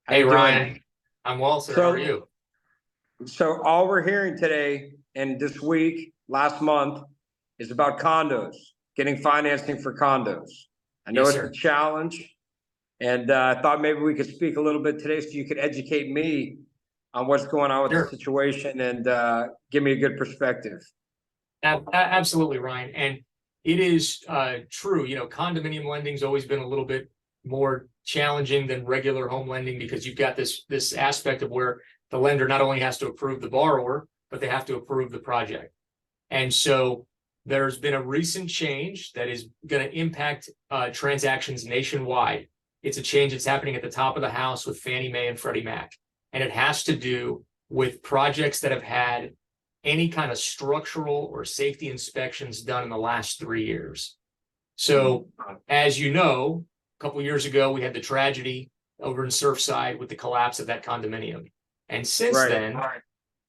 How Hey you Ryan, doing? I'm well, sir. How are So, you? so all we're hearing today and this week, last month, is about condos, getting financing for condos. I know Yes, it's a sir. challenge, and I thought maybe we could speak a little bit today so you could educate me on what's going on with the Sure. situation and give me a good perspective. Absolutely, Ryan. And it is true. Condominium lending's always been a little bit more challenging than regular home lending because you've got this aspect of where the lender not only has to approve the borrower, but they have to approve the project. And so there's been a recent change that is going to impact transactions nationwide. It's a change that's happening at the top of the house with Fannie Mae and Freddie Mac. And it has to do with projects that have had any kind of structural or safety inspections done in the last 3 years. So, as you know, a couple of years ago, we had the tragedy over in Surfside with the collapse of that condominium. And since Right.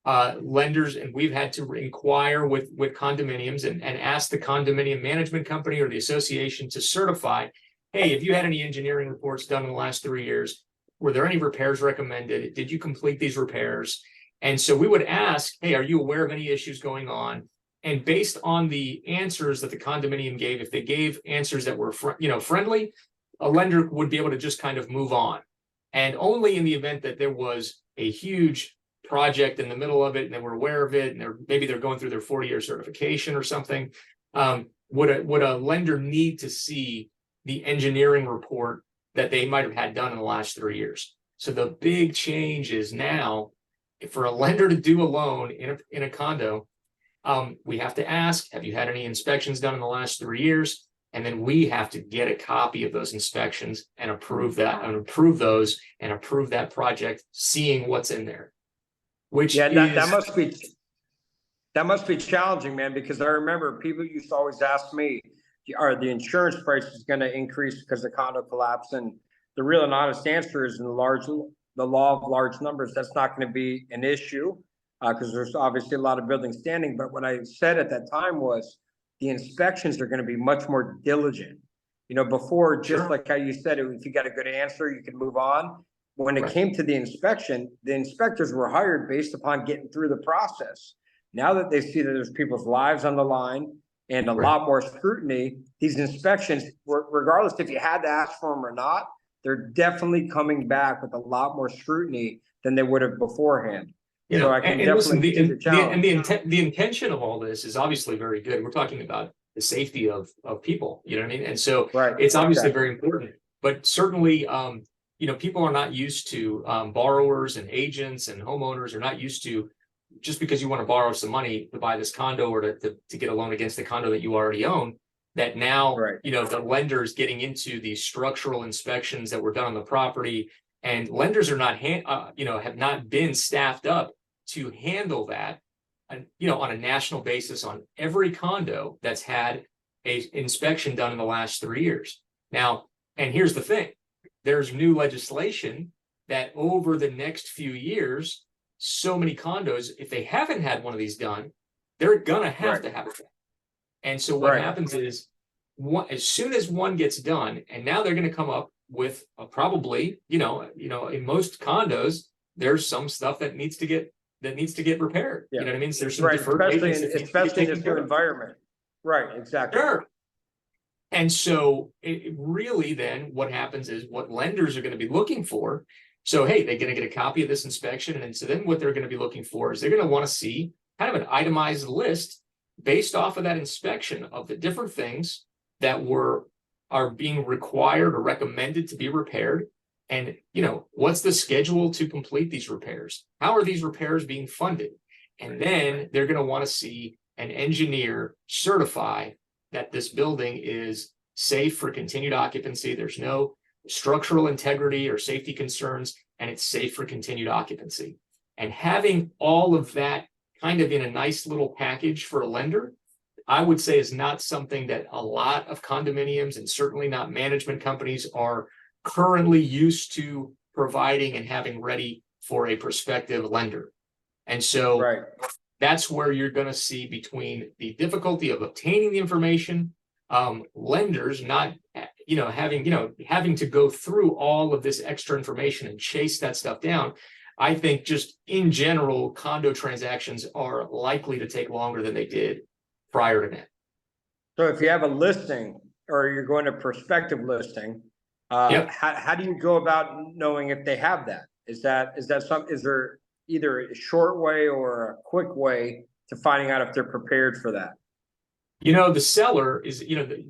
then, lenders, and we've had to inquire with condominiums and ask the condominium management company or the association to certify, hey, if you had any engineering reports done in the last 3 years, were there any repairs recommended? Did you complete these repairs? And so we would ask, hey, are you aware of any issues going on? And based on the answers that the condominium gave, if they gave answers that were friendly, a lender would be able to just kind of move on. And only in the event that there was a huge project in the middle of it and they were aware of it, and maybe they're going through their 40-year certification or something, would a lender need to see the engineering report that they might have had done in the last 3 years. So the big change is now, for a lender to do a loan in a condo, we have to ask, have you had any inspections done in the last 3 years? And then we have to get a copy of those inspections and approve that and approve those and approve that project, seeing what's in there. Which Yeah, is that must be challenging, man, because I remember people used to always ask me, are the insurance prices going to increase because of condo collapse? And the real and honest answer is, in the law of large numbers, that's not going to be an issue because there's obviously a lot of buildings standing. But what I said at that time was the inspections are going to be much more diligent. Before, just like how you said, if you got a good answer, you can move on. When it came to the inspection, the inspectors were hired based upon getting through the process. Now that they see that there's people's lives on the line and a lot more scrutiny, these inspections, regardless if you had to ask for them or not, they're definitely coming back with a lot more scrutiny than they would have beforehand. So I can listen, definitely see the challenge. the intention of all this is obviously very good. We're talking about the safety of people, you know what I mean? And so it's obviously very important, but certainly, people are not used to, borrowers and agents and homeowners are not used to, just because you want to borrow some money to buy this condo or to get a loan against the condo that you already own, that now, the lender is getting into these structural inspections that were done on the property, and lenders are not, have not been staffed up to handle that, on a national basis on every condo that's had a inspection done in the last 3 years. Now, and here's the thing, there's new legislation that over the next few years, so many condos, if they haven't had one of these done, they're gonna have to have it done. And so what happens is, as soon as one gets done, and now they're going to come up with probably, in most condos, there's some stuff that needs to get repaired. You know what I mean? So there's some deferred maintenance, especially in this new environment. Right, exactly. Sure. And so it really then what happens is what lenders are going to be looking for. So, hey, they're going to get a copy of this inspection. And so then what they're going to be looking for is they're going to want to see kind of an itemized list based off of that inspection of the different things that are being required or recommended to be repaired. And, what's the schedule to complete these repairs? How are these repairs being funded? And then they're going to want to see an engineer certify that this building is safe for continued occupancy. There's no structural integrity or safety concerns, and it's safe for continued occupancy. And having all of that kind of in a nice little package for a lender, I would say is not something that a lot of condominiums and certainly not management companies are currently used to providing and having ready for a prospective lender. And so that's where you're going to see between the difficulty of obtaining the information, lenders not having to go through all of this extra information and chase that stuff down. I think just in general, condo transactions are likely to take longer than they did prior to that. So if you have a listing or you're going to prospective listing, how do you go about knowing if they have that? Is there either a short way or a quick way to finding out if they're prepared for that? The seller is,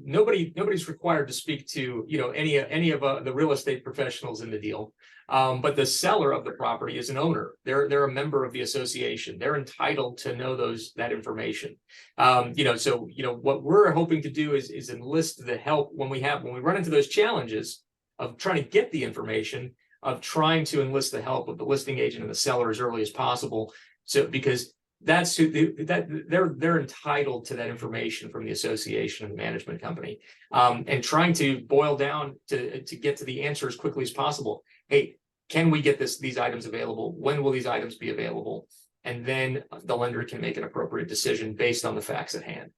nobody's required to speak to, any of the real estate professionals in the deal. But the seller of the property is an owner. They're a member of the association. They're entitled to know that information. So what we're hoping to do is enlist the help when we run into those challenges of trying to get the information, of trying to enlist the help of the listing agent and the seller as early as possible. So because that's they're entitled to that information from the association and the management company, and trying to boil down to get to the answer as quickly as possible. Hey, can we get these items available? When will these items be available? And then the lender can make an appropriate decision based on the facts at hand.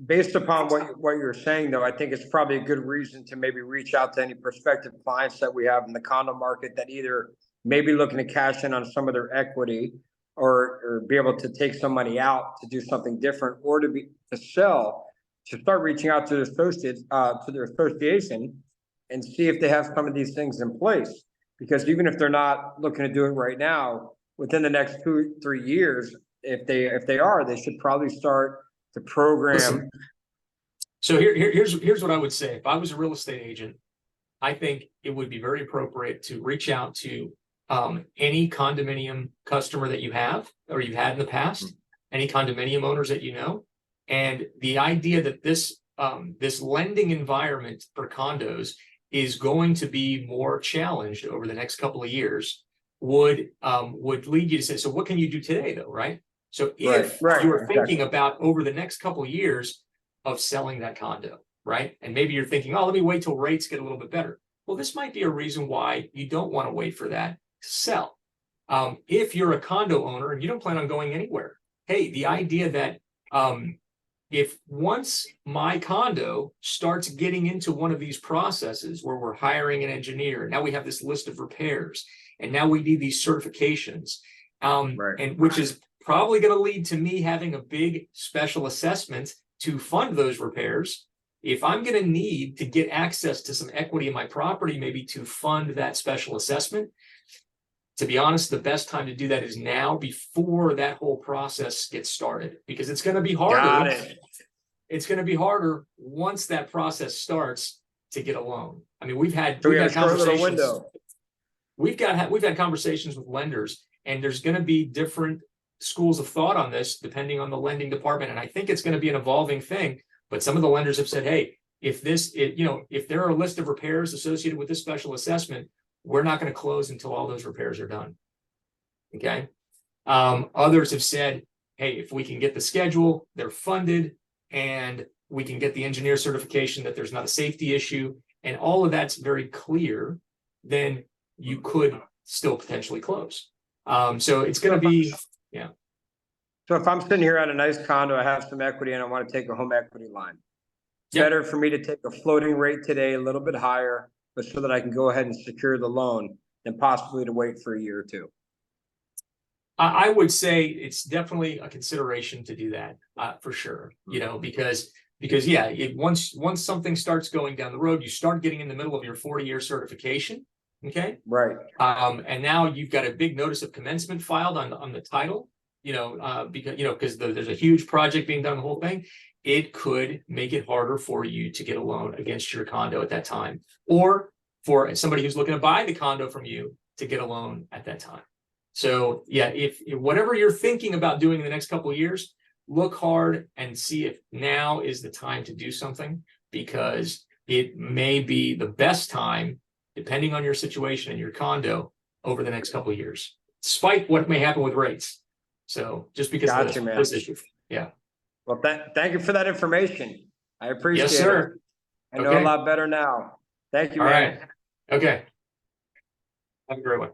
Based upon what you're saying, though, I think it's probably a good reason to maybe reach out to any prospective clients that we have in the condo market that either may be looking to cash in on some of their equity, or be able to take some money out to do something different, or to sell, to start reaching out to their associates, to their association, and see if they have some of these things in place. Because even if they're not looking to do it right now, within the next 2-3 years, if they are, they should probably start the program. Listen, so here's what I would say. If I was a real estate agent, I think it would be very appropriate to reach out to any condominium customer that you have or you've had in the past, any condominium owners that you know, and the idea that this lending environment for condos is going to be more challenged over the next couple of years would lead you to say, so what can you do today, though, right? So if you were thinking about over the next couple of years of selling that condo, right? And maybe you're thinking, oh, let me wait till rates get a little bit better. Well, this might be a reason why you don't want to wait for that to sell. If you're a condo owner and you don't plan on going anywhere, hey, the idea that if once my condo starts getting into one of these processes where we're hiring an engineer, now we have this list of repairs, and now we need these certifications, and which is probably going to lead to me having a big special assessment to fund those repairs. If I'm going to need to get access to some equity in my property, maybe to fund that special assessment, to be honest, the best time to do that is now, before that whole process gets started, because it's going to be harder. It's going to be harder once that process starts to get a loan. I mean, we've had conversations. We've had conversations with lenders, and there's going to be different schools of thought on this depending on the lending department. And I think it's going to be an evolving thing. But some of the lenders have said, hey, if there are a list of repairs associated with this special assessment, we're not going to close until all those repairs are done. Okay. Others have said, hey, if we can get the schedule, they're funded, and we can get the engineer certification that there's not a safety issue, and all of that's very clear, then you could still potentially close. So it's going to be, yeah. So if I'm sitting here at a nice condo, I have some equity, and I want to take a home equity line. It's better for me to take a floating rate today, a little bit higher, but so that I can go ahead and secure the loan, than possibly to wait for a year or two. I would say it's definitely a consideration to do that, for sure. Because once something starts going down the road, you start getting in the middle of your 40-year certification. Okay. Right. And now you've got a big notice of commencement filed on the title. Because there's a huge project being done, the whole thing. It could make it harder for you to get a loan against your condo at that time, or for somebody who's looking to buy the condo from you to get a loan at that time. So if whatever you're thinking about doing in the next couple of years, look hard and see if now is the time to do something, because it may be the best time, depending on your situation in your condo, over the next couple of years, despite what may happen with rates. So just because of this issue. Yeah. Well, thank you for that information. I appreciate it. Yes, sir. I know a lot better now. Thank you, man. All right. Okay. Have a great one.